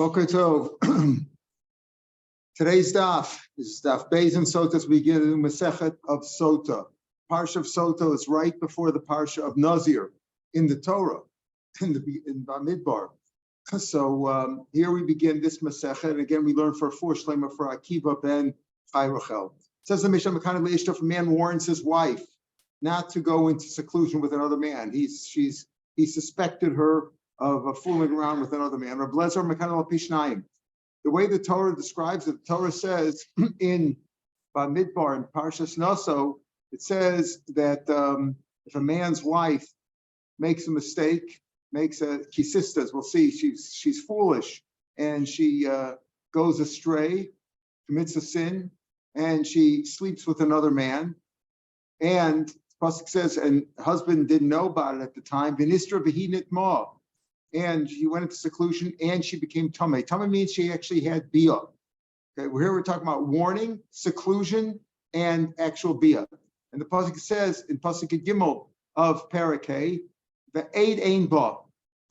Boker Tov. Today's daf is daf Beis and Sota as we begin the Masechet of Sota. Parsha of Sota is right before the Parsha of Nazir in the Torah, in Bamidbar. So here we begin this Masechet, and again we learn for Shlema for Akiva ben Chai Rachel. Says the Mishnah, if a man warns his wife not to go into seclusion with another man, he suspected her of fooling around with another man. The way the Torah describes it, the Torah says in Bamidbar in Parshas Naso, it says that if a man's wife makes a mistake, makes a kisistas, we'll see, she's foolish, and she goes astray, commits a sin, and she sleeps with another man, and Pasuk says, and husband didn't know about it at the time, Vinistra Behinit Ma, and she went into seclusion and she became Tameh. Tameh means she actually had Bia. Okay, we're talking about warning, seclusion, and actual Bia. And the Pasuk says in Pasuk Gimel of Parakeh, the Eid Ein Ba.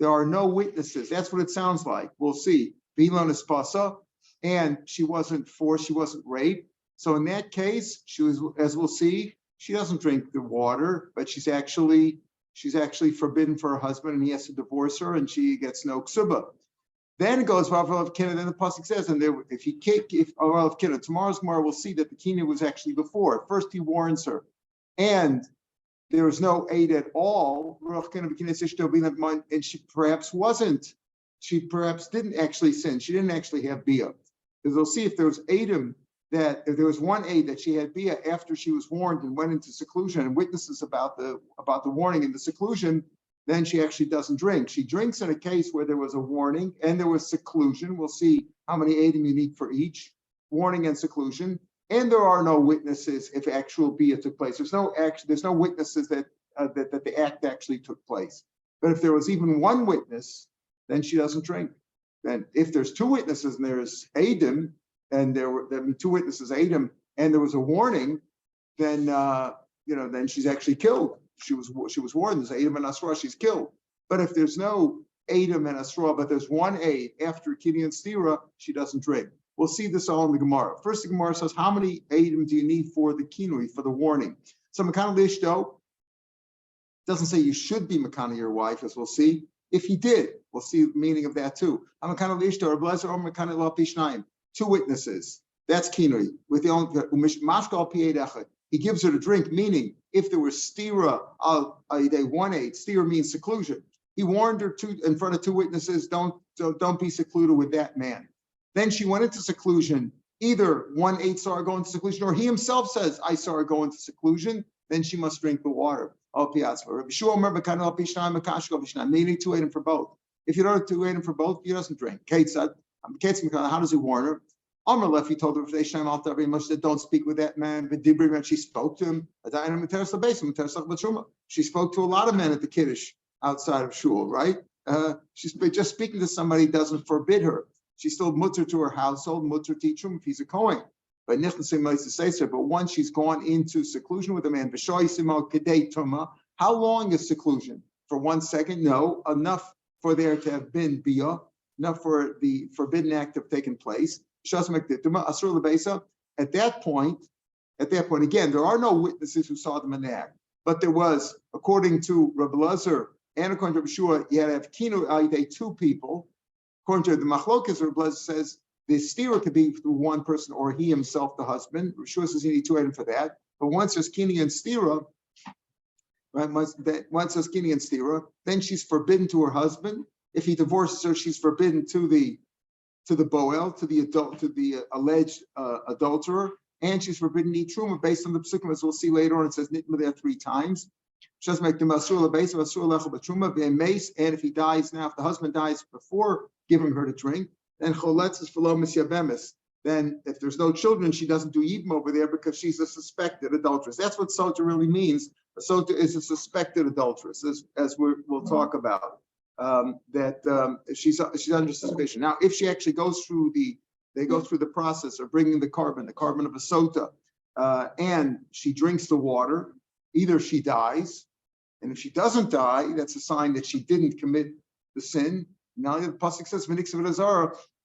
There are no witnesses. That's what it sounds like. We'll see. Bilon is Pasa, and she wasn't forced, she wasn't raped. So in that case, she was, as we'll see, she doesn't drink the water, but she's actually forbidden for her husband, and he has to divorce her, and she gets no ksuba. Then it goes Rav Kinna. Then the pasuk says, and if Rav Kinna, tomorrow's Gemara will see that the Kinna was actually before. First he warns her, and there was no aid at all. And she perhaps wasn't. She perhaps didn't actually sin. She didn't actually have bia. Because we'll see if there was Adam. That if there was one aid that she had bia after she was warned and went into seclusion and witnesses about the warning and the seclusion, then she actually doesn't drink. She drinks in a case where there was a warning and there was seclusion. We'll see how many aidim you need for each warning and seclusion. And there are no witnesses if actual bia took place. There's no witnesses that the act actually took place. But if there was even one witness, then she doesn't drink. Then if there's two witnesses and there's aidim, and there were two witnesses, Adam, and there was a warning, then then she's actually killed. She was warned. There's Adam and Asra, she's killed. But if there's no Adam and Asra, but there's one aid after Kini and Stira, she doesn't drink. We'll see this all in the Gemara. First, the Gemara says, how many Adam do you need for the kinui, for the warning? So Makana Lishto doesn't say you should be Makana your wife, as we'll see. If he did, we'll see the meaning of that too. Makana Lishto or Blazer or Makana La Pishnaim. Two witnesses. That's kinui. With the only mashkal piedechad. He gives her to drink, meaning if there was stira al day 1-8, stira means seclusion. He warned her in front of two witnesses, don't be secluded with that man. Then she went into seclusion. Either 1-8 saw her go into seclusion, or he himself says, I saw her go into seclusion. Then she must drink the water. Meaning 2 8 for both. If you don't have 2 8 for both, he doesn't drink. Kate said, how does he warn her? Amr left, he told her, don't speak with that man. She spoke to him. She spoke to a lot of men at the Kiddush outside of Shul, right? She's just speaking to somebody doesn't forbid her. She's still mutter to her household, mutter teach him if he's a Kohen. But once she's gone into seclusion with a man, how long is seclusion? For 1 second? No, enough for there to have been biyah. Enough for the forbidden act to have taken place. At that point, again, there are no witnesses who saw the manag, but there was, according to Rabbi Lazar and according to Rabbi Shua, you had to have kinu aidei 2 people. According to the machlokas, Rabbi Lazar says the stira could be through one person or he himself, the husband. Rabbi Shua says you need 2 items for that. But once there's kini and stira, right? Once there's kini and stira, then she's forbidden to her husband. If he divorces her, she's forbidden to the boel, to the alleged adulterer, and she's forbidden to eat truma based on the psukim, as we'll see later on. It says nitma there 3 times. And if he dies now, if the husband dies before giving her to drink, then choletz is philo misyabemis. Then if there's no children, she doesn't do yibum over there because she's a suspected adulteress. That's what sota really means. A sota is a suspected adulteress, as we'll talk about. She's under suspicion. Now, if she actually goes through the process of bringing the carbon of a sota, and she drinks the water, either she dies, and if she doesn't die, that's a sign that she didn't commit the sin. Now the pasuk says,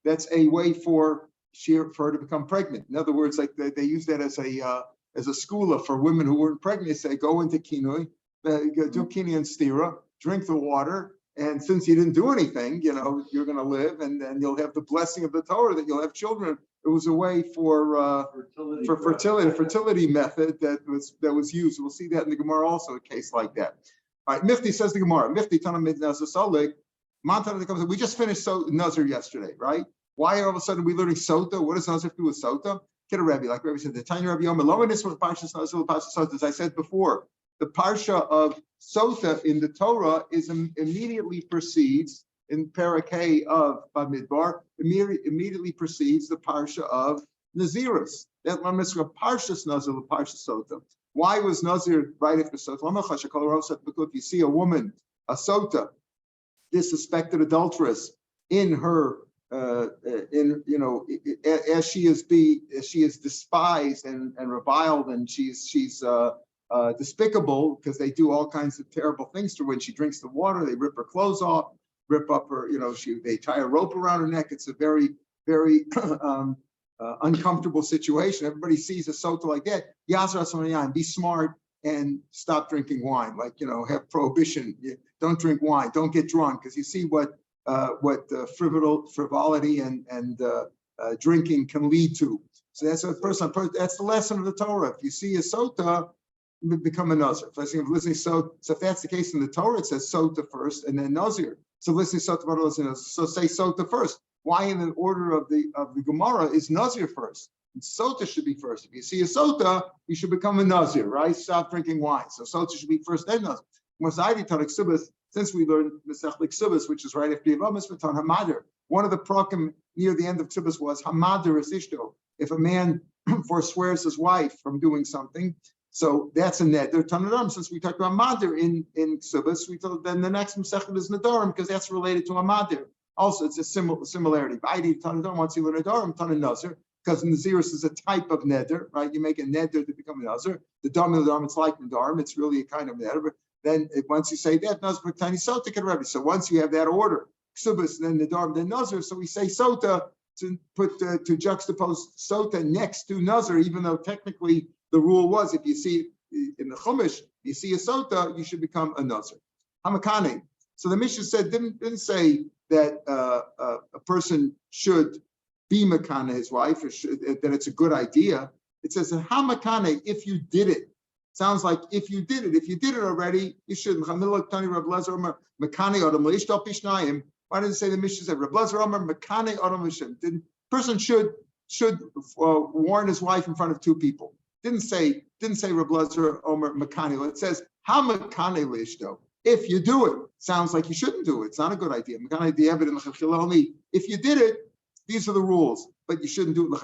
that's a way for her to become pregnant. In other words, like they use that as a skula for women who weren't pregnant. They say, go into kinui, do kinui and stira, drink the water, and since you didn't do anything, you're going to live, and then you'll have the blessing of the Torah that you'll have children. It was a way for fertility, a fertility method that was used. We'll see that in the Gemara also, a case like that. All right, Mifti says the Gemara. Mifti Tanamid Nazar Salik. We just finished Nazar yesterday, right? Why all of a sudden are we learning Sota? What does Nazar do with Sota? Get a Rebbe, like Rebbe said, the Tanya Rav Yomi. Lomanis was Parshas Nazar, Parshas Sota. As I said before, the parsha of Sota in the Torah immediately precedes, in Parakeh of Bamidbar, immediately precedes the parsha of Nazirus. That Lamasra Parshas Nazir, Parshas Sota. Why was Nazir right after Sota? Because if you see a woman, a Sota, this suspected adulteress, in her, as she is despised and reviled, and she's despicable, because they do all kinds of terrible things to her. When she drinks the water, they rip her clothes off, rip up her, they tie a rope around her neck. It's a very, very uncomfortable situation. Everybody sees a sota like that. Be smart and stop drinking wine. Like, have prohibition. Don't drink wine. Don't get drunk, because you see what frivolity and drinking can lead to. So that's that's the lesson of the Torah. If you see a sota, become a Nazir. So if that's the case in the Torah, it says Sota first and then Nazir. So listening Sota, so say Sota first. Why in the order of the Gemara is Nazir first? And Sota should be first. If you see a Sota, you should become a Nazir, right? Stop drinking wine. So Sota should be first, then Nazir. Since we learned Mesech Ksubas, which is right after Yevamis, Hamadir. One of the prokim near the end of Ksubas was Hamadir is Ishto. If a man forswears his wife from doing something, so that's a neder. Tanadam, since we talked about madir in Ksubas, we told then the next Mesechut is Nadarim, because that's related to a madir. Also, it's a similarity. V'aydi Tanadam, once you learn Nadarim, Tanad Nazir, because Nazirus is a type of neder, right? You make a neder to become a Nazir. The Dam of the Dharm, it's like Nadarim, it's really a kind of neder. But then once you say that, Nazir, Tani Sota can Rebbe. So once you have that order, Ksubas, then Nadarim, then Nazir, so we say Sota to juxtapose Sota next to Nazir, even though technically the rule was, if you see in the Chumash, you see a Sota, you should become a Nazir. Hamakane. So the Mishnah said, didn't say that a person should be Makana his wife, or that it's a good idea. It says, Hamakane, if you did it. Sounds like if you did it. If you did it already, you shouldn't. Why did it say the Mishnah said, the person should warn his wife in front of two people. Didn't say Reb Lezer Omer Makani. It says how Makani lishto. If you do it, sounds like you shouldn't do it. It's not a good idea. Makani the evidence only if you did it. These are the rules, but you shouldn't do it. There's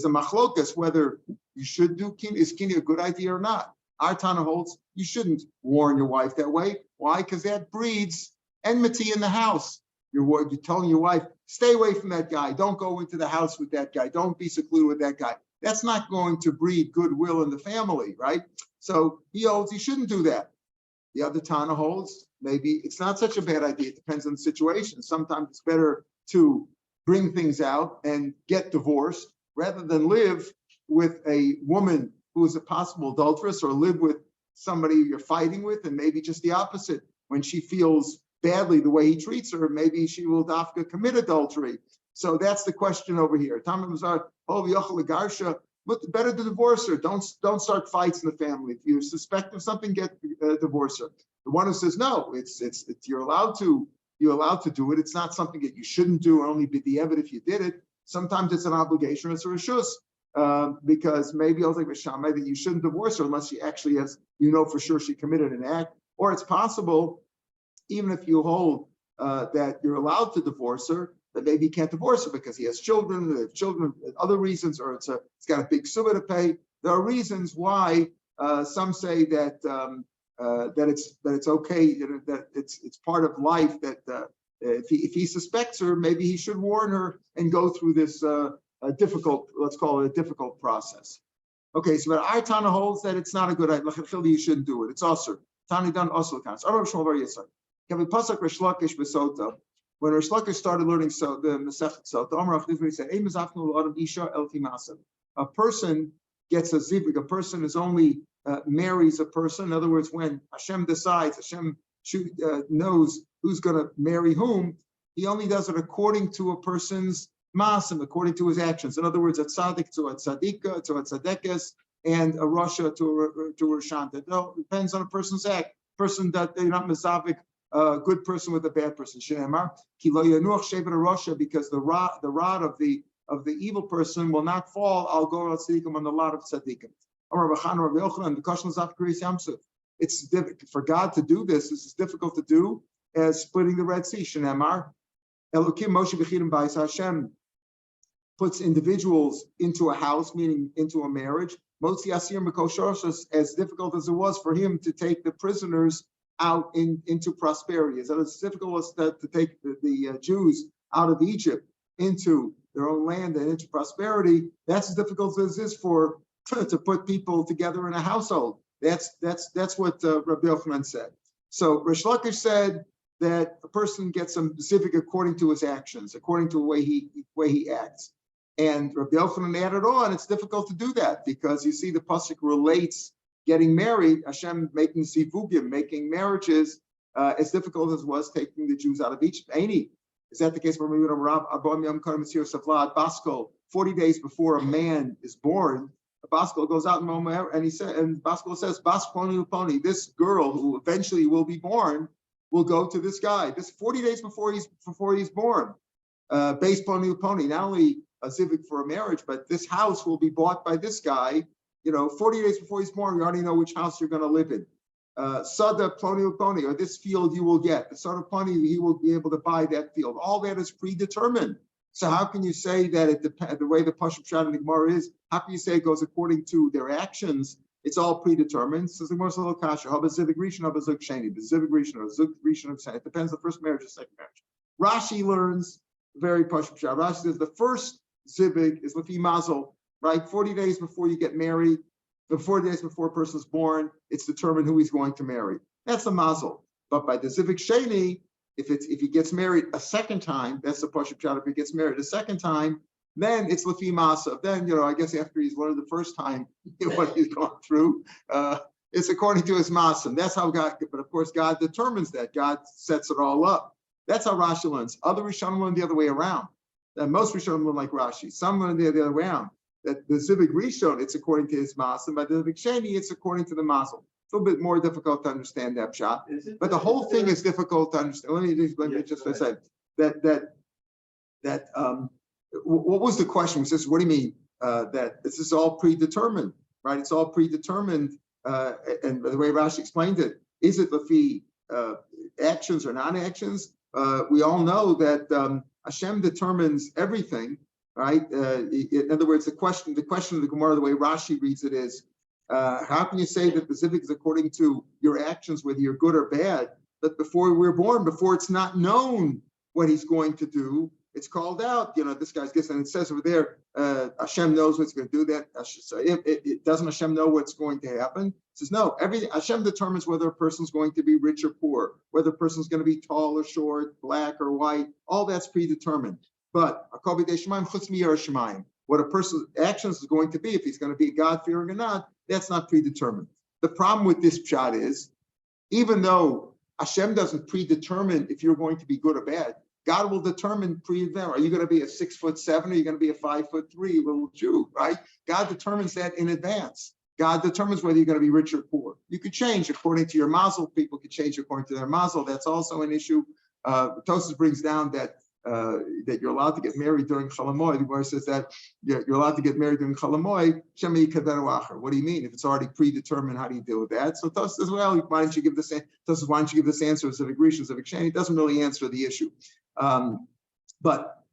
a machlokas whether you should do kini. Is kini a good idea or not? Our Tana holds you shouldn't warn your wife that way. Why? Because that breeds enmity in the house. You're telling your wife, stay away from that guy. Don't go into the house with that guy. Don't be secluded with that guy. That's not going to breed goodwill in the family, right? So he holds he shouldn't do that. The other Tana holds maybe it's not such a bad idea. It depends on the situation. Sometimes it's better to bring things out and get divorced rather than live with a woman who is a possible adulteress, or live with somebody you're fighting with, and maybe just the opposite. When she feels badly the way he treats her, maybe she will dafka commit adultery. So that's the question over here. But better to divorce her. Don't start fights in the family. If you suspect of something, get divorce her. The one who says no, it's you're allowed to do it. It's not something that you shouldn't do, or only b'diavad if you did it. Sometimes it's an obligation, or it's a reshus, because maybe I'll think with Shammai that you shouldn't divorce her unless she actually has, for sure she committed an act. Or it's possible, even if you hold that you're allowed to divorce her, that maybe you can't divorce her because he has children, other reasons, or it's got a big suba to pay. There are reasons why some say that it's okay, that it's part of life, that if he suspects her, maybe he should warn her and go through this difficult, let's call it a difficult process. Okay, so but our Tana holds that it's not a good idea. You shouldn't do it. It's usher. Tani done also counts. Can we pasuk Resh Lakish b'sota? When Rish Lakish started learning the Masechet Sota, he said, a person gets a zivug. A person is only marries a person. In other words, when Hashem decides, Hashem knows who's going to marry whom, he only does it according to a person's masim, according to his actions. In other words, a tzaddik to a tzaddika, to a tzaddekes, and a rasha to a rashanta. It depends on a person's act. Person that they're not mezavik, a good person with a bad person. Shenemar ki lo yanuach shevet rasha, because the rod of the evil person will not fall. I'll go tzaddikim on the lot of tzaddikim. It's difficult for God to do this. This is difficult to do as splitting the Red Sea. Shenemar Elokim Moshe b'chidim b'ais. Hashem puts individuals into a house, meaning into a marriage. Motzi asir mikoshoshos, as difficult as it was for him to take the prisoners out into prosperity. As difficult as to take the Jews out of Egypt into their own land and into prosperity, that's as difficult as it is to put people together in a household. That's what Rabbi Yochanan said. So Rish Lakish said that a person gets some specific according to his actions, according to the way he acts. And Rabbi Yochanan added on, it's difficult to do that because you see the pasuk relates getting married, Hashem making sivugim, making marriages, as difficult as it was taking the Jews out of Egypt. Is that the case for Rav Baskol? 40 days before a man is born, Baskol goes out and Baskol says, Bas Poni, this girl who eventually will be born will go to this guy. This 40 days before he's born. Base Poni, not only a zivug for a marriage, but this house will be bought by this guy. 40 days before he's born, you already know which house you're going to live in. Sada Poni, or this field you will get. The Sada Poni, he will be able to buy that field. All that is predetermined. So how can you say that it depends? The way the Pashup Shad and the Gemara is, how can you say it goes according to their actions? It's all predetermined. So the Gemara is a little kasha. How about zivug rishon? How about zivug sheni? The zivug rishon or zivug rishon of sheni. It depends on the first marriage or second marriage. Rashi learns very Pashup Shad. Rashi says the first zivug is lefi mazel, right? 40 days before you get married, 40 days before a person's born, it's determined who he's going to marry. That's a mazel. But by the zivug sheni, if he gets married a second time, that's the pashup shad. If he gets married a second time, then it's lefi masa. Then I guess after he's learned the first time what he's gone through, it's according to his masa. That's how God. But of course, God determines that. God sets it all up. That's how Rashi learns. Other Rishonim learn the other way around. Most Rishonim learn like Rashi. Some learn the other way around. That the zivug rishon, it's according to his masa, and by the zivug sheni, it's according to the mazel. It's a little bit more difficult to understand that shot, but the whole thing is difficult to understand. Let me just say that what was the question? It says, what do you mean that this is all predetermined, right? It's all predetermined, and the way Rashi explained it, is it lefi actions or non-actions? We all know that Hashem determines everything. Right. In other words, the question of the Gemara, the way Rashi reads it is, how can you say that the zivug is according to your actions, whether you're good or bad? But before we're born, before it's not known what he's going to do, it's called out. This guy's this, and it says over there, Hashem knows what's going to do that. So it doesn't Hashem know what's going to happen? It says no. Hashem determines whether a person's going to be rich or poor, whether a person's going to be tall or short, black or white. All that's predetermined. But what a person's actions is going to be, if he's going to be God-fearing or not, that's not predetermined. The problem with this pshat is, even though Hashem doesn't predetermine if you're going to be good or bad, God will determine Are you going to be a 6'7" or are you going to be a 5'3" little Jew, right? God determines that in advance. God determines whether you're going to be rich or poor. You could change according to your mazel. People could change according to their mazel. That's also an issue. Tosfos brings down that you're allowed to get married during Chalamoy. The Gemara says that you're allowed to get married during Chalamoy. What do you mean? If it's already predetermined, how do you deal with that? So Tosfos says, well, why don't you give this answer of zivug rishon, zivug sheni? It doesn't really answer the issue. So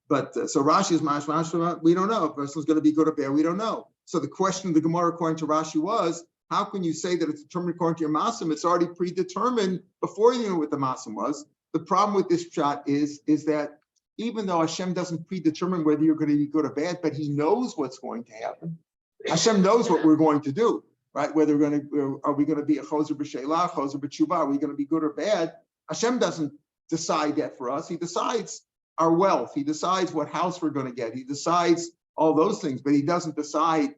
Rashi is mashma. We don't know if a person's going to be good or bad. We don't know. So the question of the Gemara, according to Rashi, was, how can you say that it's determined according to your masim? It's already predetermined before you knew what the masim was. The problem with this shot is that even though Hashem doesn't predetermine whether you're going to be good or bad, but He knows what's going to happen. Hashem knows what we're going to do, right? Whether are we going to be a choser b'shelah, choser b'tshuva, are we going to be good or bad? Hashem doesn't decide that for us. He decides our wealth. He decides what house we're going to get. He decides all those things, but he doesn't decide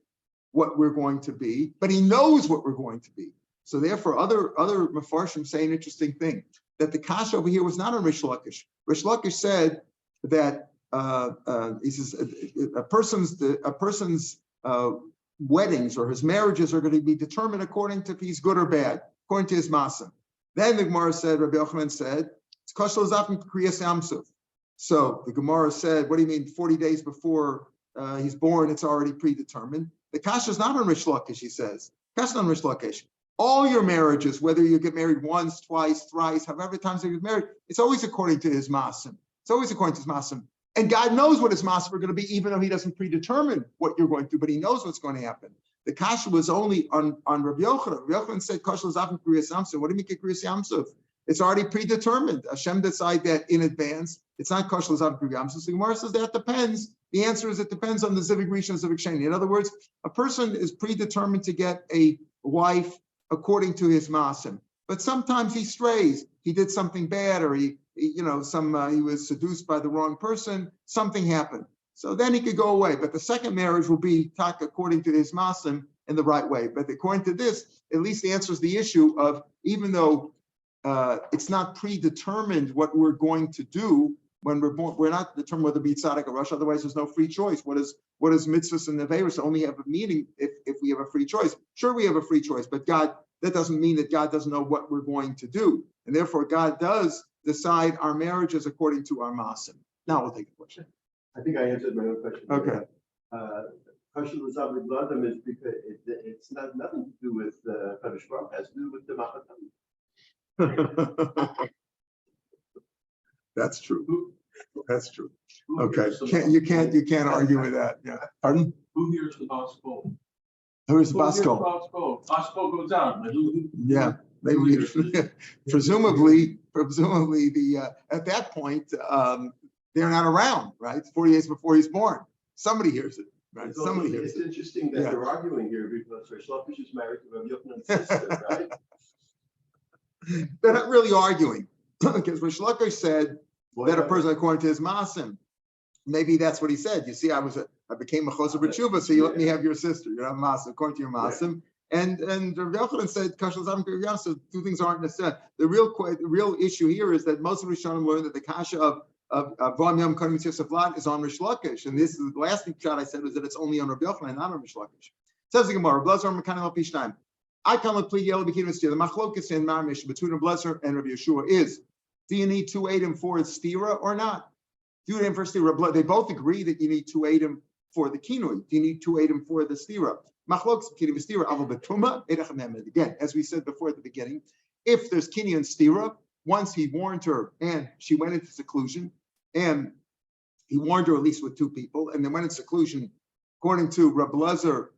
what we're going to be, but he knows what we're going to be. So therefore, other Mefarshim say an interesting thing, that the kasha over here was not on Rish Lakish. Rish Lakish said that he says a person's weddings or his marriages are going to be determined according to if he's good or bad, according to his masim. Then the Gemara said, Rabbi Yochanan said, it's kashal zafin kriyas yamsuf. So the Gemara said, what do you mean 40 days before he's born, it's already predetermined? The kasha is not on Rish Lakish, he says. Kasha on Rish Lakish. All your marriages, whether you get married once, twice, thrice, however times you get married, it's always according to his masim. It's always according to his masim. And God knows what his masim are going to be, even though he doesn't predetermine what you're going to, but he knows what's going to happen. The kasha was only on Rabbi Yochanan. Rabbi Yochanan said, kasha l'zafin kriyas yamsuf. What do you mean kriyas yamsuf? It's already predetermined. Hashem decide that in advance. It's not kasha l'zafin kriyas yamsuf. So the Gemara says that depends. The answer is it depends on the zivig rishon and zivig sheni. In other words, a person is predetermined to get a wife according to his masim, but sometimes he strays. He did something bad, or he was seduced by the wrong person. Something happened, so then he could go away. But the second marriage will be tak according to his masim in the right way. But according to this, at least answers the issue of, even though it's not predetermined what we're going to do when we're born, we're not determined whether to be tzaddik or rush. Otherwise, there's no free choice. What is mitzvahs and neveros only have a meaning if we have a free choice? Sure, we have a free choice, but God, that doesn't mean that God doesn't know what we're going to do, and therefore God does decide our marriages according to our masim. Now we'll take a question. I think I answered my own question. Okay. Question was on the bloodam is because it's not nothing to do with Kadosh Baruch, it has to do with the Machatam. That's true. That's true. Okay. You can't argue with that. Yeah. Pardon? Who hears the gospel? Who's Basco? Gospel goes out. Yeah. Maybe presumably the at that point they're not around, right? 40 days before he's born. Somebody hears it, right? Somebody hears it. It's interesting that they're arguing here because Rish Lakish is married to Rav Yochanan's sister, right? They're not really arguing because Rish Lakish said that a person according to his masim. Maybe that's what he said. You see, I became a choser b'tshuva, so you let me have your sister. You're not masim according to your masim. Yeah. And Rav Yochanan said, so two things aren't necessary. The real issue here is that most of Rishonim learned that the kasha of Vom Yom Kodim Mitzvah Vlad is on Rish Lakish, and this is the last thing shot I said was that it's only on Rav Yochanan, not on Rish Lakish. Says the Gemara, Blazer Mekanim Al Pishnaim. I come with plea yellow bikini with the machlokas in Marmish between Rav Blazer and Rav Yeshua is: do you need 2 Eidim for stira or not? 2 Eidim for stira. They both agree that you need 2 Eidim for the kinui. Do you need 2 Eidim for the stira? Again, as we said before at the beginning, if there's kinui and stira, once he warned her and she went into seclusion, and he warned her at least with 2 people, and then went into seclusion, according to Rav Blazer,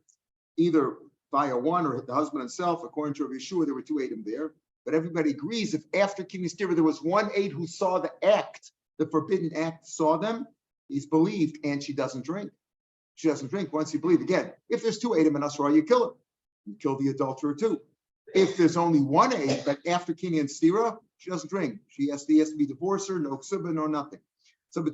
either via one or the husband himself, according to Rav Yeshua, there were 2 Eidim there. But everybody agrees if after kinui stira there was 1 Eid who saw the act, the forbidden act, saw them, he's believed, and she doesn't drink. She doesn't drink once you believe. Again, if there's 2 Eidim in Asra, you kill her. You kill the adulterer too. If there's only 1 Eid, but after kinui and stira, she doesn't drink. She has to be divorced, her, no ksuba, no nothing. So we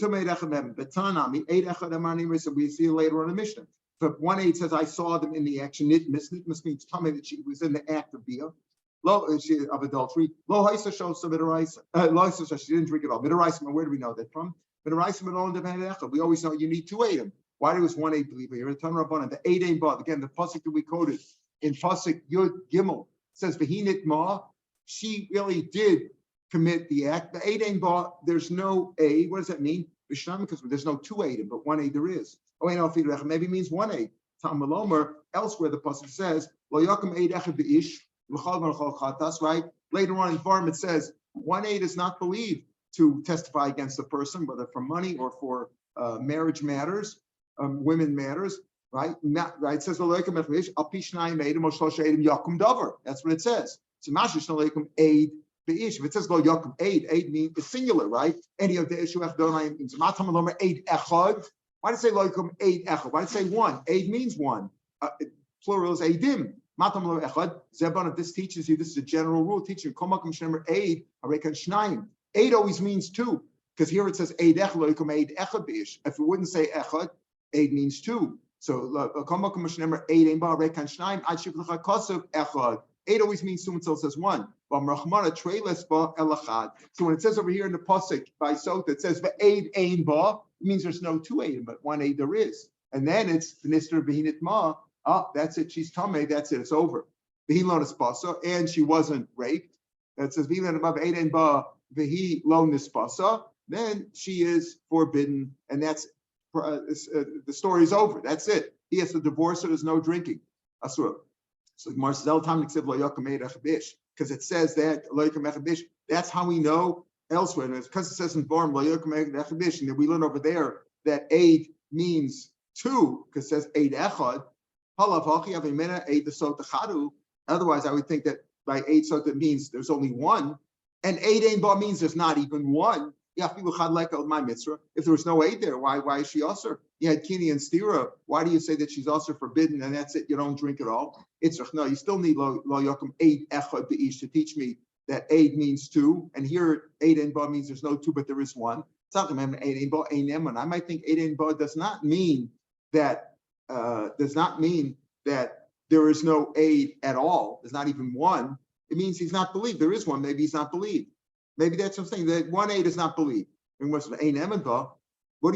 see later on in Mishnah. If 1 Eid says, I saw them in the action, nitmas means tummy that she was in the act of bia, of adultery. Lo haisa shows some midaraisa. Lo haisa, she didn't drink at all. Midaraisa, where do we know that from? Midaraisa, we always know you need 2 Eidim. Why do was 1 Eid believer here? The 8 Eid bought. Again, the pasuk that we quoted in pasuk Yud Gimel says, V'hinit ma, she really did commit the act. The 8 Eid bought, there's no Eid. What does that mean? Because there's no 2 Eidim, but 1 Eid there is. Maybe it means 1 Eid. Talmud Omer, elsewhere the pasuk says, Lo yakum Eid echad b'ish, right? Later on in Dvarim it says 1 Eid is not believed to testify against a person, whether for money or for marriage matters, women matters, right? Right? It says that's what it says. So Aid If it says lo yakum aid means it's singular, right? Any of the ishuach donai means matam aid echad. Why did it say lo yakum aid echad? Why did it say 1? Aid means 1. Plural is aidim. Matam echad. Zebon, if this teaches you, this is a general rule teaching. Komakum shemer aid arekan shnayim. Eid always means two, because here it says Eid echad lo yikum Eid echad bish. If it wouldn't say echad, Eid means two. So Eid always means two until it says one. So when it says over here in the pasuk by Sota, it says Eid ein ba, it means there's no two Eidim, but one Eid there is. And then it's V'nister B'hinit ma. Oh, that's it. She's Tameh. That's it. It's over. V'hi lo nispasa, and she wasn't raped. It says V'hi above Eid ein ba v'hi lo nispasa. Then she is forbidden, and that's the story is over. That's it. He has to divorce her. There's no drinking. Asura. So Marcel Tam because it says that that's how we know elsewhere. And because it says in Barm and we learn over there that Eid means two, because it says Eid echad. Otherwise, I would think that by Eid Sota means there's only one, and Eid Ein Ba means there's not even one. If there was no Eid there, why is she usher? You had Kini and Stira. Why do you say that she's also forbidden and that's it? You don't drink at all. It's no. You still need lo yokum Eid echad beish to teach me that Eid means two, and here Eid Ein Ba means there's no two, but there is one. I might think Eid Ein Ba does not mean that there is no Eid at all. There's not even one. It means he's not believed. There is one. Maybe he's not believed. Maybe that's something that one Eid is not believed. And what's what do you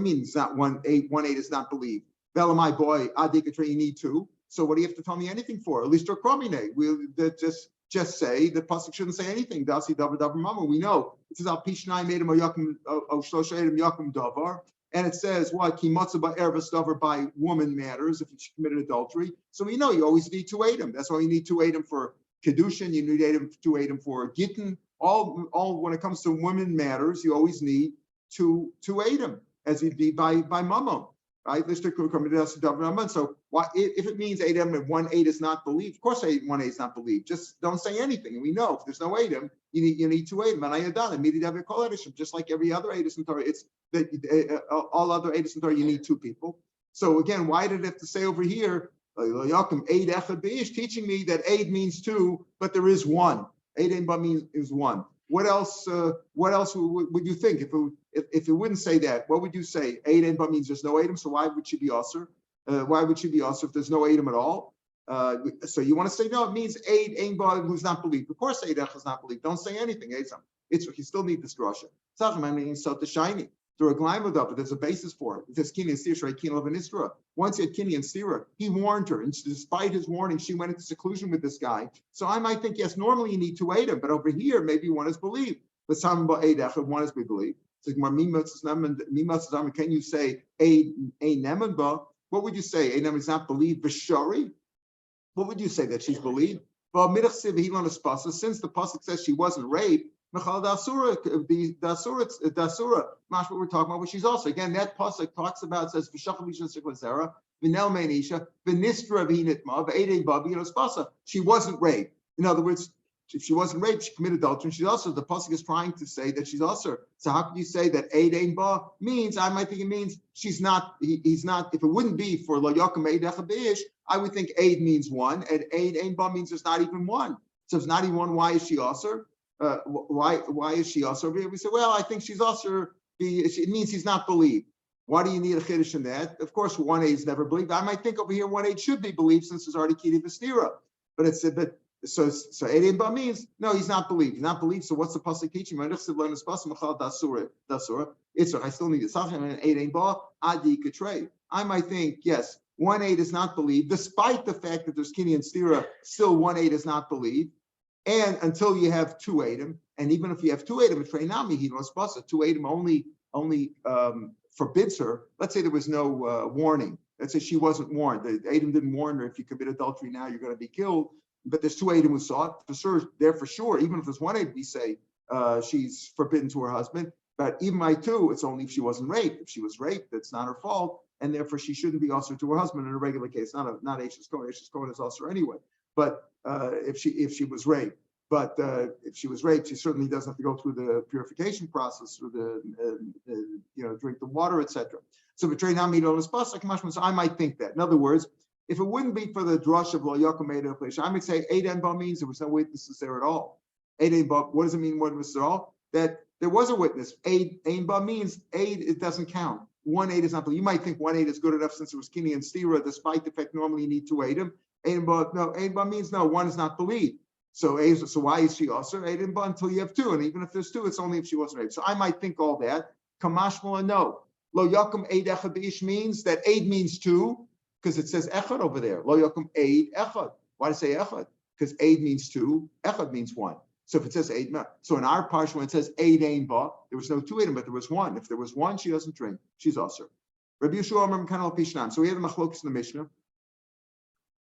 mean it's not one Eid? One Eid is not believed. Bella, my boy, Adikatre, you need two. So what do you have to tell me anything for? At least Kromine. We'll just say the pasuk shouldn't say anything. Dasi davar davar mama. We know it says al pishnai made him a yakum shlosha edim yakum davar. And it says what kimotza by ervas davar by woman matters if she committed adultery. So we know you always need two Edim. That's why you need two Edim for kedushin. You need two Edim for gittin. All when it comes to women matters, you always need two Edim, as it be by mamon, right? So why, if it means Edim and one Eid is not believed, of course one Eid is not believed. Just don't say anything. And we know if there's no Edim, you need two Edim. And I had done immediately just like every other Eidus in Torah. It's that all other Eidus in Torah you need two people. So again, why did it have to say over here? Eid echad beish, teaching me that Eid means two, but there is one. Eid Ein Ba means is one. What else? What else would you think if it wouldn't say that? What would you say? Eid Ein Ba means there's no Eidim, so why would she be usher? Why would she be usher if there's no Eidim at all? So you want to say no? It means Eid Ein Ba who's not believed. Of course, Eid Echad is not believed. Don't say anything. It's you still need this drasha. Sota shiny. Through a glamour of it, there's a basis for it. It says Kini and Sira, Kini of Anistra. Once he had Kini and Sira, he warned her, and despite his warning, she went into seclusion with this guy. So I might think, yes, normally you need two Eidim, but over here, maybe one is believed. But some Eid Echad, one is believed. It's like, can you say Eid Neman Ba? What would you say? Eid Neman is not believed. B'shari? What would you say that she's believed? Well, since the pasuk says she wasn't raped, Dasura, what we're talking about, which she's also again that pasuk talks about says she wasn't raped. In other words, if she wasn't raped, she committed adultery. And she's also the pasuk is trying to say that she's also. So how can you say that Eid Ein Ba means? I might think it means she's not. He's not. If it wouldn't be for Lo Yakum Eid Echad Beish, I would think Eid means one, and Eid Ein Ba means there's not even one. So if it's not even one, why is she also? Why is she also? We say, well, I think she's also. It means he's not believed. Why do you need a chiddush in that? Of course, one Eid is never believed. I might think over here one Eid should be believed since there's already kiddush v'stira. But it's so Eid Ein Ba means no, he's not believed. He's not believed. So what's the pasuk teaching? It's I still need it. Eid Ein Ba adi katrei. I might think yes, one Eid is not believed, despite the fact that there's kiddush and stira. Still, one Eid is not believed. And until you have two Eidim, and even if you have two Eidim, two Eidim only forbids her. Let's say there was no warning. Let's say she wasn't warned. The Eidim didn't warn her. If you commit adultery now, you're going to be killed. But there's two Eidim who saw it. For sure, there for sure. Even if there's one Eidim, we say she's forbidden to her husband. But even by two, it's only if she wasn't raped. If she was raped, that's not her fault, and therefore she shouldn't be also to her husband in a regular case. Not Ashes Cohen. Ashes Cohen is also anyway. But if she was raped, if she was raped, she certainly doesn't have to go through the purification process, through the drink the water, etc. So I might think that. In other words, if it wouldn't be for the drush of Lo Yakum Eid Echad Beish, I might say Eid Ein Ba means there was no witnesses there at all. Eid Ein Ba, what does it mean? Witnesses at all? That there was a witness. Aid ba means aid, it doesn't count. 1/8 is not, you might think 1/8 is good enough since it was kini and stira, despite the fact normally you need 2 aidim. Aid ba means no, 1 is not believed. So why is she also aid ba until you have 2? And even if there's 2, it's only if she wasn't aid. So I might think all that. Kamashmala, no. Lo yakum aid echad beish means that aid means 2, because it says echad over there. Lo yakum aid echad. Why do I say echad? Because aid means 2, echad means 1. So if it says aid, so in our parsha when it says aid ain ba, there was no 2 aidim, but there was 1. If there was 1, she doesn't drink. She's usher. Rabbi Yeshua Amar Mkanal Pishnan. So we have the machlokas in the Mishnah.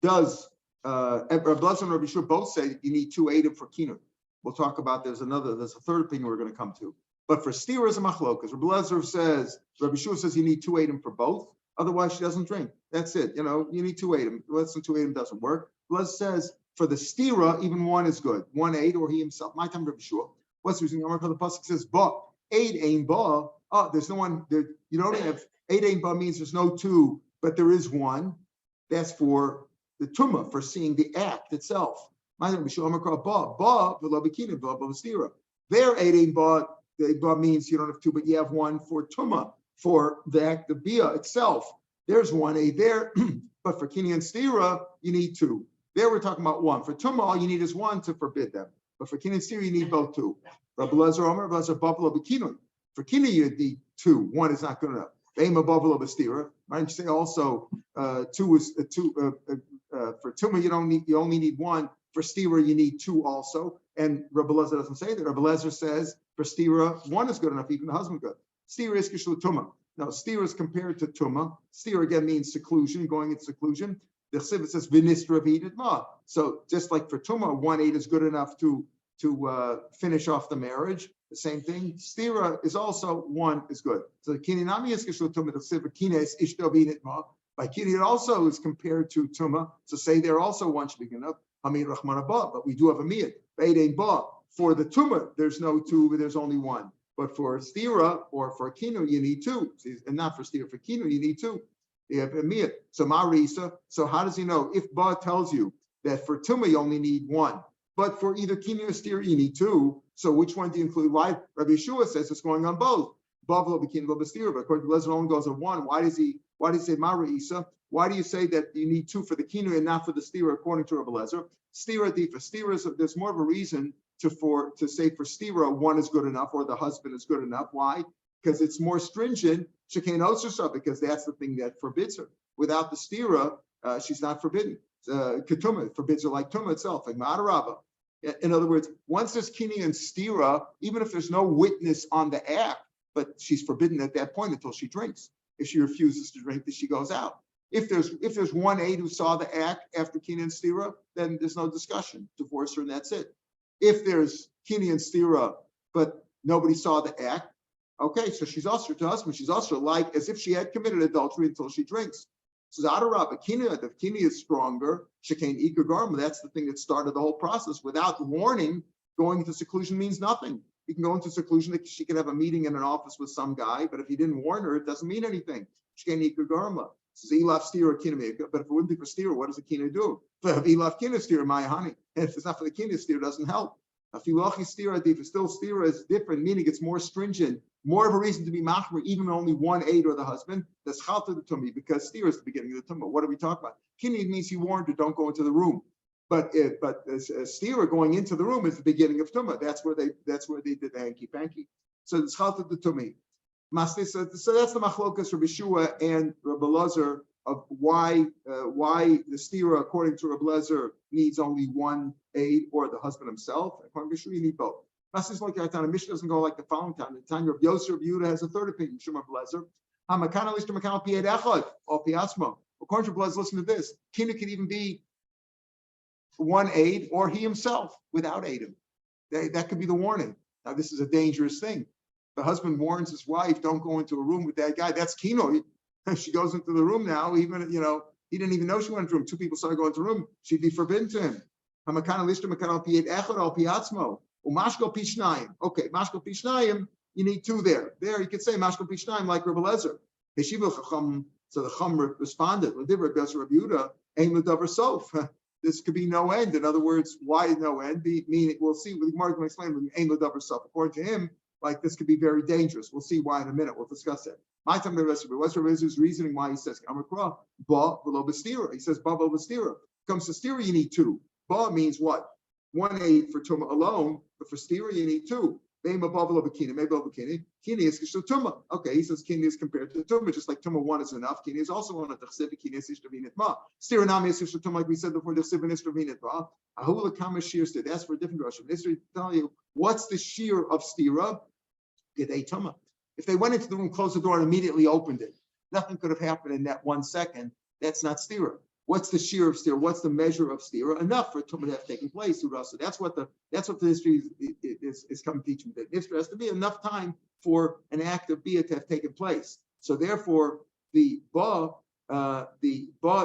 Does Rav Blazer and Rabbi Yeshua both say you need 2 aidim for kinun? We'll talk about. There's a third thing we're going to come to. But for stira is a machlokas. Rabbi Blazer says, Rabbi Yeshua says you need 2 aidim for both. Otherwise, she doesn't drink. That's it. You need 2 aidim. Less than 2 aidim doesn't work. Blazer says for the stira, even 1 is good. 1 aid or he himself. My time, Rabbi Yeshua. What's the reason? The pasuk says ba aid ain ba. Oh, there's no one there. You don't have aid ain ba means there's no 2, but there is 1. That's for the tumah, for seeing the act itself. My time, Rabbi Yeshua. Ba v'lo bikina ba stira. There aid ain ba. The ba means you don't have 2, but you have 1 for tumah, for the act of bia itself. There's 1 aid there, but for kini and stira, you need 2. There we're talking about 1. For tumah, all you need is 1 to forbid them. But for kini and stira, you need both 2. Rabbi Lezer Omer, Rabbi Lezer buffalo b'kinoi. For kini, you need 2. 1 is not good enough. Aim a buffalo b'stira. Right? You say also 2 is 2. For tumah, you only need 1. For stira, you need 2 also. And Rabbi Lezer doesn't say that. Rabbi Lezer says for stira, 1 is good enough, even the husband good. Stira is kishlu tumah. Now, stira is compared to tumah. Stira again means seclusion, going into seclusion. The chsiv says vinistra v'hidit ma. So just like for tumah, 1/8 is good enough to finish off the marriage. The same thing. Stira is also 1 is good. So the kininami is kishlu tumah. The chsiv kines ishto v'hidit ma. By kini, it also is compared to tumah. So say there also 1 should be good enough. Hamid Rahman Abba, but we do have a miyat. Beidein ba. For the tumah, there's no 2, but there's only 1. But for stira or for kinu, you need 2. And not for stira, for kinu, you need 2. You have a miyat. So marisa. So how does he know? If ba tells you that for tumah you only need 1, but for either kinu or stira you need 2. So which one do you include? Why? Rabbi Yeshua says it's going on both. Bavlo b'kinu b'stira. But according to Lezer, only goes on 1. Why does he say marisa? Why do you say that you need 2 for the kinu and not for the stira? According to Rabbi Lezer, stira for stira, there's more of a reason to say for stira 1 is good enough or the husband is good enough. Why? Because it's more stringent. Shekain osur, because that's the thing that forbids her. Without the stira, she's not forbidden. Ketuma forbids her like tumah itself, like ma'arava. In other words, once there's kini and stira, even if there's no witness on the act, but she's forbidden at that point until she drinks. If she refuses to drink, then she goes out. If there's 1 aid who saw the act after kini and stira, then there's no discussion. Divorce her and that's it. If there's kini and stira, but nobody saw the act, okay, so she's usher to husband. She's usher like as if she had committed adultery until she drinks. So the kini is stronger. Shekain ika garma. That's the thing that started the whole process. Without warning, going into seclusion means nothing. You can go into seclusion. She can have a meeting in an office with some guy, but if you didn't warn her, it doesn't mean anything. Shekain ika garma. So ilaf stira kina, but if it wouldn't be for stira, what does the kina do? If ilaf kina stira, my honey, and if it's not for the kina, stira doesn't help. If still stira is different, meaning it's more stringent, more of a reason to be machmer, even only 1 aid or the husband. That's chalta the tummy, because stira is the beginning of the tumah. What are we talking about? Kini means he warned her, don't go into the room. But stira going into the room is the beginning of tumah. That's where they did the hanky panky. So it's chalta the tummy. So that's the machlokas Rabbi Yeshua and Rabbi Lezer of why the stira, according to Rabbi Lezer, needs only 1 aid or the husband himself. According to Yeshua, you need both. Mastis like that time. Mishnah doesn't go like the following time. The time of Yosef Yehuda has a third opinion. Shema Rabbi Lezer. According to Rabbi Lezer, listen to this. Kina could even be 1 aid or he himself without aiding. That could be the warning. Now this is a dangerous thing. The husband warns his wife, don't go into a room with that guy. That's kino. She goes into the room now, even, he didn't even know she went into the room. 2 people started going into the room. She'd be forbidden to him. Okay, mashko pishnayim, you need 2 there. There, you could say mashko pishnayim like Rabbi Lezer. So the Chum responded, this could be no end. In other words, why no end? Meaning, we'll see, the Gemara can explain, according to him, like this could be very dangerous. We'll see why in a minute. We'll discuss it. My time to what's Rav Meir's reasoning why he says Amakra, ba below bestira. He says ba below bestira. Comes to stira, you need two. Ba means what? 1/8 for tuma alone, but for stira you need two. Maybe above bikini, maybe above bikini. Kini is kishul tuma. Okay, he says kini is compared to tuma, just like tuma 1 is enough. Kini is also one of the chsiv. Kini is ishtavinit ma. Stira nami is kishul tuma, like we said before. The chsiv and ishtavinit ma. Ahula kama shear stira. That's for a different question. This will tell you what's the shear of stira. Gedei tuma. If they went into the room, closed the door, and immediately opened it, nothing could have happened in that 1 second. That's not stira. What's the shear of stira? What's the measure of stira? Enough for tuma to have taken place. So that's what the history is coming to teach me. The history has to be enough time for an act of bia to have taken place. So therefore, the ba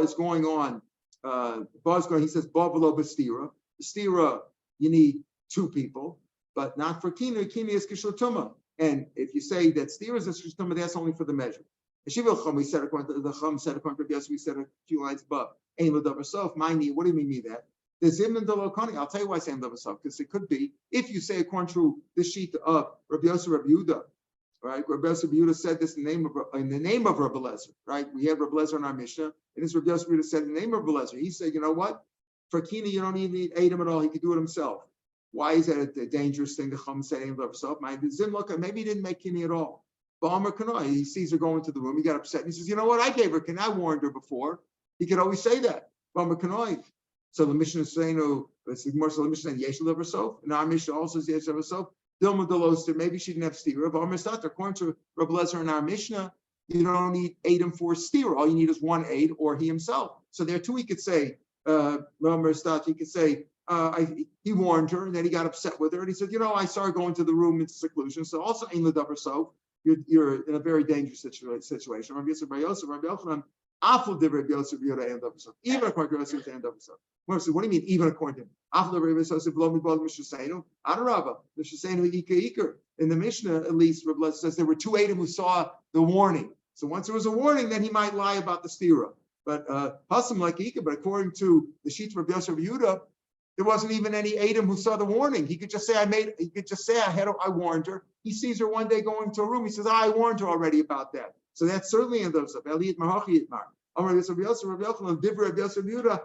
is going on. Ba is going. He says ba below bestira. Stira, you need 2 people, but not for kinu. Kinu is kishul tuma. And if you say that stira is a kishul tuma, that's only for the measure. We said according to the Chum said according to yes, we said a few lines above. Ain l'davar sof. What do you mean that? The zimn delokani. I'll tell you why I say ain l'davar sof, because it could be if you say according to the sheet of Rabbi Yosef Rabbi Yehuda, right? Rabbi Yosef Rabbi Yehuda said this in the name of Rabbi Lezer, right? We have Rabbi Lezer in our Mishnah, and this Rabbi Yosef Rabbi Yehuda said in the name of Rabbi Lezer. He said, you know what? For kina, you don't even need Adam at all. He could do it himself. Why is that a dangerous thing? The Chum said ain l'davar sof. Maybe he didn't make kini at all. He sees her go into the room. He got upset. And he says, you know what? I gave her. I warned her before. He could always say that. So the Mishnah is saying, more so the Mishnah saying, Yesh l'davar sof. And our Mishnah also says Yesh l'davar sof. Dilma deloster. Maybe she didn't have stira. According to Rabbi Lezer in our Mishnah, you don't need Adam for stira. All you need is 1/8 or he himself. So there too, he could say, he could say, he warned her, and then he got upset with her, and he said, you know, I saw her go into the room into seclusion. So also in the l'davar sof. You're in a very dangerous situation. Rabbi Yosef, Rabbi Yochanan, even according to Yosef and Dapim. What do you mean? Even according to him? In the Mishnah, at least, Rabbi Lezer says there were 2 Adam who saw the warning. So once there was a warning, then he might lie about the stira. But Hasam like Ika, but according to the sheet of Rabbi Yosef Yehuda, there wasn't even any Adam who saw the warning. He could just say, I warned her. He sees her one day going to a room. He says, I warned her already about that. So that's certainly in those stuff. According to Rabbi Yosef Yehuda,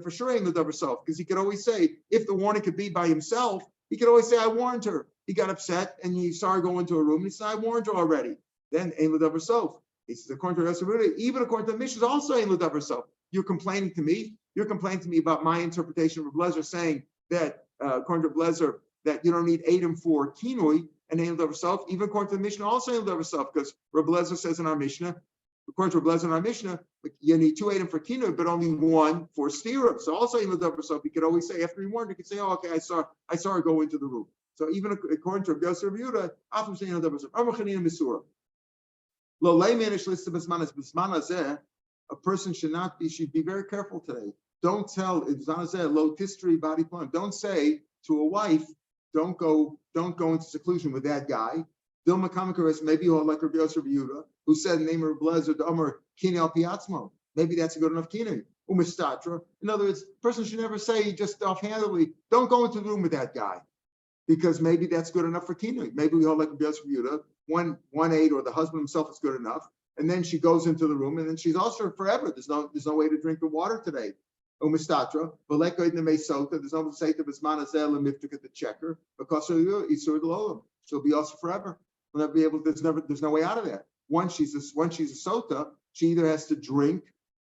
for sure ain't the davar sof, because he could always say, if the warning could be by himself, he could always say, I warned her. He got upset and he saw her go into a room. He said, I warned her already. Then ain't the davar sof. He says, according to Rabbi Yosef Yehuda, even according to the Mishnah, also ain't the davar sof. You're complaining to me. You're complaining to me about my interpretation of Rabbi Lezer saying that, according to Rabbi Lezer, that you don't need Adam for kinui and Ein l'davar sof. Even according to the Mishnah, also Ein l'davar sof, because Rabbi Lezer says in our Mishnah, according to Rabbi Lezer in our Mishnah, you need 2 Adam for kinui, but only 1 for stira. So also Ein l'davar sof. You could always say after he warned, you could say, oh, okay, I saw her go into the room. So even according to Rabbi Yosef Yehuda, after saying Ein l'davar sof, Amachanina Misura. Lo leimanish list of bisman a person should be very careful today. Don't tell low history body plan. Don't say to a wife, don't go into seclusion with that guy. Maybe you'll like Rabbi Yosef Yehuda, who said in the name of Rabbi Lezer, the Amar Kini al Piatzmo. Maybe that's a good enough kini. Umistatra. In other words, a person should never say just offhandedly, don't go into the room with that guy, because maybe that's good enough for kini. Maybe we all like Rabbi Yosef Yehuda, 1/8 or the husband himself is good enough. And then she goes into the room, and then she's also forever. There's no way to drink the water today. Umistatra, Valeka in the Sota. There's no say to Bisman Azel and Miftik at the checker because she'll be also forever. We'll never be able. There's no way out of that. Once she's a Sota, she either has to drink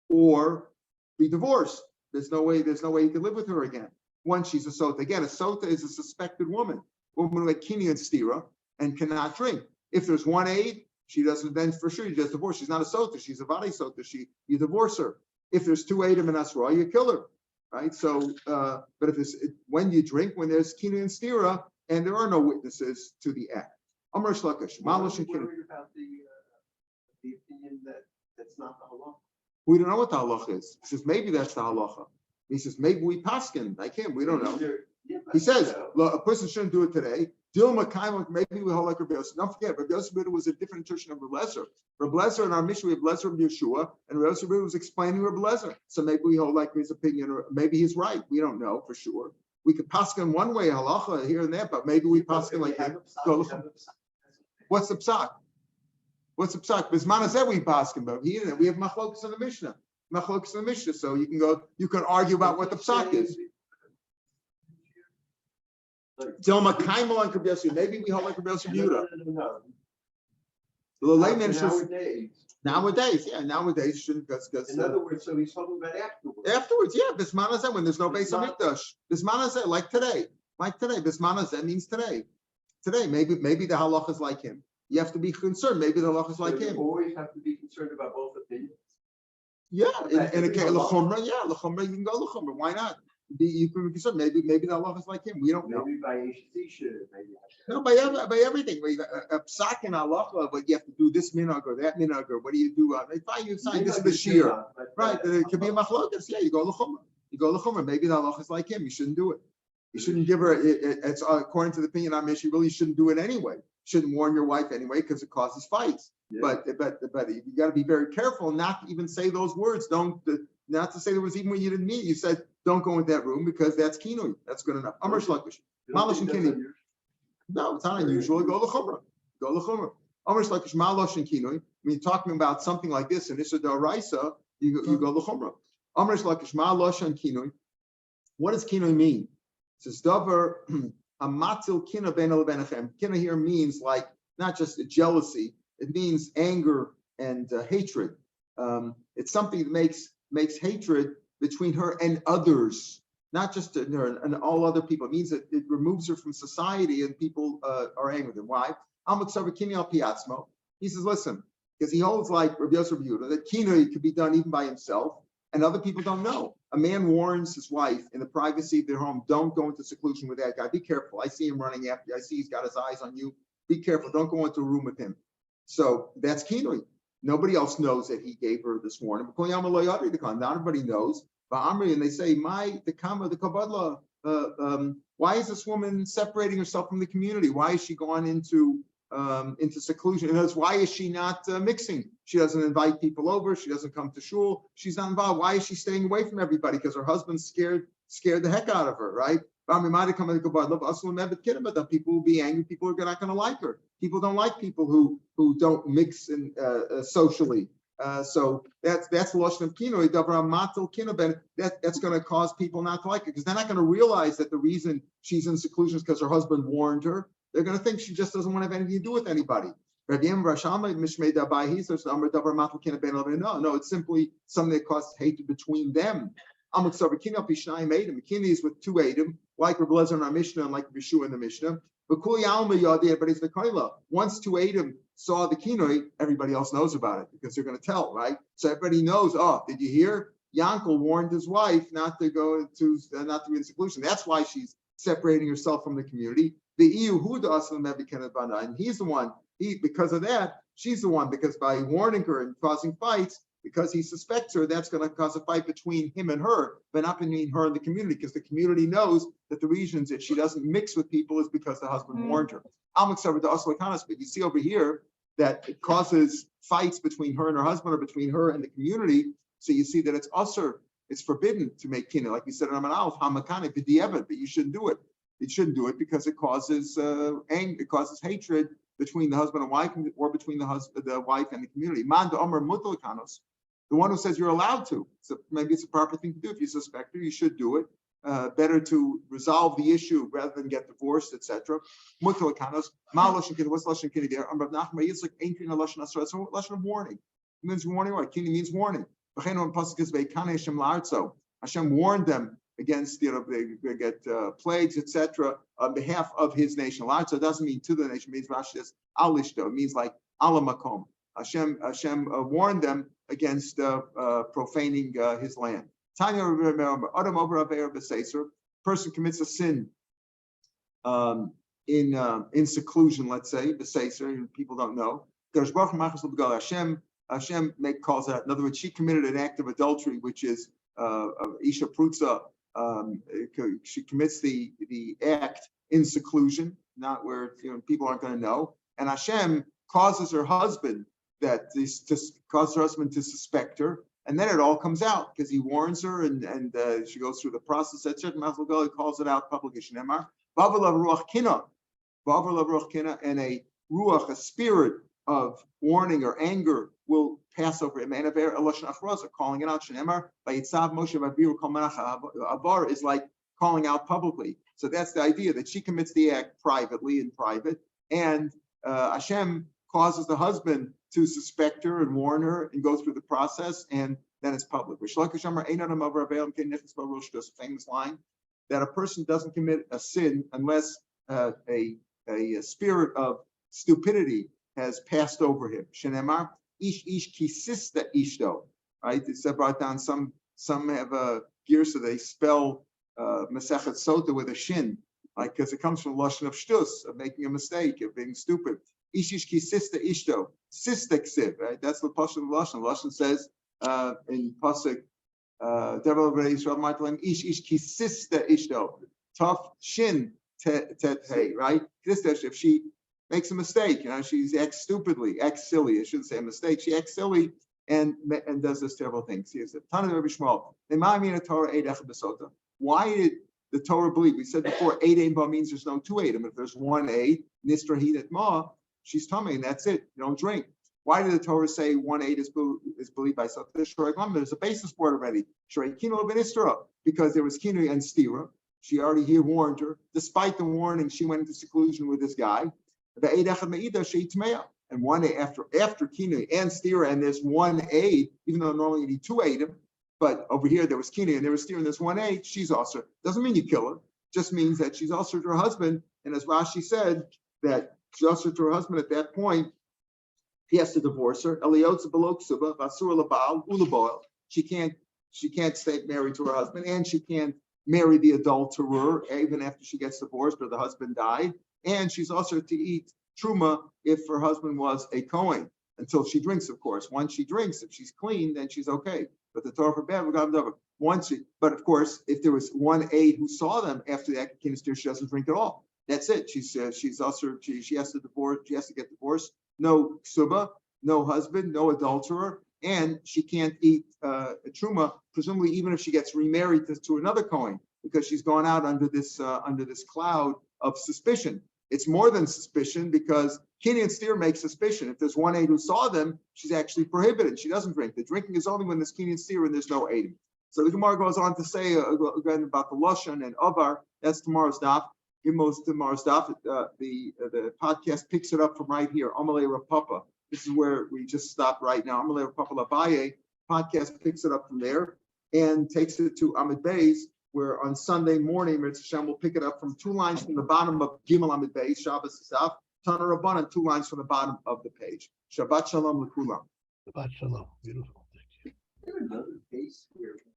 or be divorced. There's no way you can live with her again. Once she's a Sota, again, a Sota is a suspected woman who had kini and stira and cannot drink. If there's 1/8. She doesn't, then for sure you just divorce. She's not a sota, she's a vade sota. You divorce her. If there's 2 Adam and Asra, you kill her. Right? So, but when you drink, when there's kina and stira, and there are no witnesses to the act. Amar Shlakish, Malish and Kina. About the opinion that that's not the halacha. We don't know what the halacha is. He says maybe that's the halacha. He says maybe we paskin. I can't. We don't know. He says a person shouldn't do it today. Dilma Kaimon, maybe we hold like Rabbi Yosef. Don't forget, Rabbi Yosef was a different interpretation of Rabbi Lezer. Rabbi Lezer in our Mishnah, we have Lezer of Yeshua, and Rabbi Yosef was explaining Rabbi Lezer. So maybe we hold like his opinion, or maybe he's right. We don't know for sure. We could paskin one way halacha here and there, but maybe we paskin like him. What's the psak? What's the psak? Bisman said we paskin, but here we have machlokas in the Mishnah. Machlokas in the Mishnah, so you can argue about what the psak is. Dilma Kaimal and Kabiyasi. Maybe we hold like Kabiyasi Buda. Nowadays, shouldn't because. In other words, so he's talking about afterwards. Afterwards, yeah, Bismanazeh, when there's no Beis Hamikdash. Bismanazeh, like today. Bismanazeh means today. Today, maybe the halach is like him. You have to be concerned. Maybe the halach is like him. You always have to be concerned about both opinions. Yeah, in a case, l'chumra, you can go l'chumra. Why not? You can be concerned. Maybe the halach is like him. We don't know. Maybe by Isha, maybe. No, by everything. A psak in halacha, but you have to do this minhag or that minhag, or what do you do? Fine, you sign this is the shiur, right? It could be a machlokas. Yeah, you go l'chumra. Maybe the halacha is like him. You shouldn't do it. You shouldn't give her. It's according to the opinion on Mishnah. You really shouldn't do it anyway. You shouldn't warn your wife anyway because it causes fights. Yeah. But you got to be very careful not to even say those words. Not to say there was even when you didn't mean it. You said don't go into that room because that's kinui. That's good enough. Amar shlokish. Malosh and kinui. No, it's not unusual. Go l'chumra. Amar shlokish malosh and kinui. When you're talking about something like this and this is the oraisa, you go l'chumra. Amar shlokish malosh and kinui. What does kinui mean? It says davar hamatil kina ben el benachem. Kina here means like not just a jealousy. It means anger and hatred. It's something that makes hatred between her and others, not just her and all other people. It means that it removes her from society and people are angry with her. Why? He says, listen, because he holds like Rabbi Yosef Yehuda that kinui could be done even by himself and other people don't know. A man warns his wife in the privacy of their home, don't go into seclusion with that guy. Be careful. I see him running after you. I see he's got his eyes on you. Be careful. Don't go into a room with him. So that's kinui. Nobody else knows that he gave her this warning. Not everybody knows. And they say, why is this woman separating herself from the community? Why is she gone into seclusion? And that's why is she not mixing? She doesn't invite people over. She doesn't come to shul. She's not involved. Why is she staying away from everybody? Because her husband's scared the heck out of her, right? People will be angry. People are not going to like her. People don't like people who don't mix in, socially. So that's the lashon of kinui. Davar matil kina ben. That's going to cause people not to like her because they're not going to realize that the reason she's in seclusion is because her husband warned her. They're going to think she just doesn't want to have anything to do with anybody. No, it's simply something that causes hatred between them. Kina is with two Adam, like Rabbi Lezer in our Mishnah and like Yeshua in the Mishnah. But everybody's the kaila. Once two Adam saw the kinoi, everybody else knows about it because they're going to tell, right? So everybody knows. Oh, did you hear? Yankel warned his wife not to go to not to be in seclusion. That's why she's separating herself from the community. The and he's the one. Because of that, she's the one. Because by warning her and causing fights, because he suspects her, that's going to cause a fight between him and her, but not between her and the community, because the community knows that the reasons that she doesn't mix with people is because the husband warned her. But you see over here that it causes fights between her and her husband or between her and the community. So you see that it's usher, it's forbidden to make kina, like we said in Amanal, hamakane b'diavad, but you shouldn't do it. You shouldn't do it because it causes anger, it causes hatred between the husband and wife, or between the wife and the community. Man de omer mutalkanos. The one who says you're allowed to. So maybe it's a proper thing to do. If you suspect her, you should do it. Better to resolve the issue rather than get divorced, etc. Mutalkanos. What's lashon kini there? Rav Nachman Yitzchak ain't in a lashon asra. It's a lashon of warning. It means warning. Right? Kini means warning. Hashem warned them against, they get plagues, etc., on behalf of his nation. So it doesn't mean to the nation. It means Rashi says alishto. It means like alamakom. Hashem warned them against profaning his land. Person commits a sin in seclusion, let's say, people don't know. Hashem calls that. In other words, she committed an act of adultery, which is Isha Prutza. She commits the act in seclusion, not where people aren't going to know. And Hashem causes her husband to suspect her, And then it all comes out because he warns her and she goes through the process. He calls it out publicly. Shneimar, Bavalav Ruach Kina, and a Ruach, a spirit of warning or anger will pass over him. And calling it out. Shneimar, Vayitzav Moshe Vabiru Kol Menach Avar is like calling out publicly. So that's the idea that she commits the act privately in private, and Hashem causes the husband to suspect her and warn her and go through the process, and then it's public. Famous line that a person doesn't commit a sin unless a spirit of stupidity has passed over him. Shenemar ish kisista ishto. Right? It's brought down. Some have a gear, so they spell Masechet Sota with a shin, like because it comes from lashon of shtus, of making a mistake, of being stupid. Ishish ki sista ishto, sista ksiv, right? That's the pasuk of lashon. Lashon says in pasuk, Devil of Israel Martalim ish ki sista ishto, tough shin tet hey, right? If she makes a mistake, she acts stupidly, acts silly. I shouldn't say a mistake. She acts silly and does this terrible thing. See, it's a ton of Rabbi Shmuel. Why did the Torah believe? We said before, 8 Ein Ba means there's no 2 Eidim. If there's 1 Eid, Nistra Hidat Ma, she's tummy, and that's it. You don't drink. Why did the Torah say 1 Eid is believed by Sotah? There's a basis for it already. Because there was Kinu and Stira. She already here warned her. Despite the warning, she went into seclusion with this guy. And 1 Eid after Kinu and Stira, and there's 1 Eid, even though normally you need 2 Eidim. But over here, there was Kina and there was Steer, and there's 1 Eid, she's also. Doesn't mean you kill her, just means that she's also to her husband. And as Rashi said, that she's also to her husband at that point, he has to divorce her. She can't stay married to her husband, and she can't marry the adulterer even after she gets divorced or the husband died. And she's also to eat truma if her husband was a Kohen, until she drinks, of course. Once she drinks, if she's clean, then she's okay. But the Torah forbade, but of course, if there was 1 Eid who saw them after that, she doesn't drink at all. That's it. She's also she has to divorce. She has to get divorced. No ksuba, no husband, no adulterer, and she can't eat truma. Presumably, even if she gets remarried to another Kohen, because she's gone out under this cloud of suspicion. It's more than suspicion because Kini and Steer make suspicion. If there's 1 Eid who saw them, she's actually prohibited. She doesn't drink. The drinking is only when there's Kini and Steer and there's no Eid. So the Gemara goes on to say again about the Lashon and Avar. That's tomorrow's daf. Tomorrow's daf. The podcast picks it up from right here. Amalei Rav Papa. This is where we just stopped right now. Amalei Rav Papa Labaye. Podcast picks it up from there and takes it to Amid Beis, where on Sunday morning, Mitzvah Shem will pick it up from 2 lines from the bottom of Gimel Amid Beis, Shabbos Isaf, Tana Rabbanan, 2 lines from the bottom of the page. Shabbat Shalom L'kulam. Shabbat Shalom. Beautiful.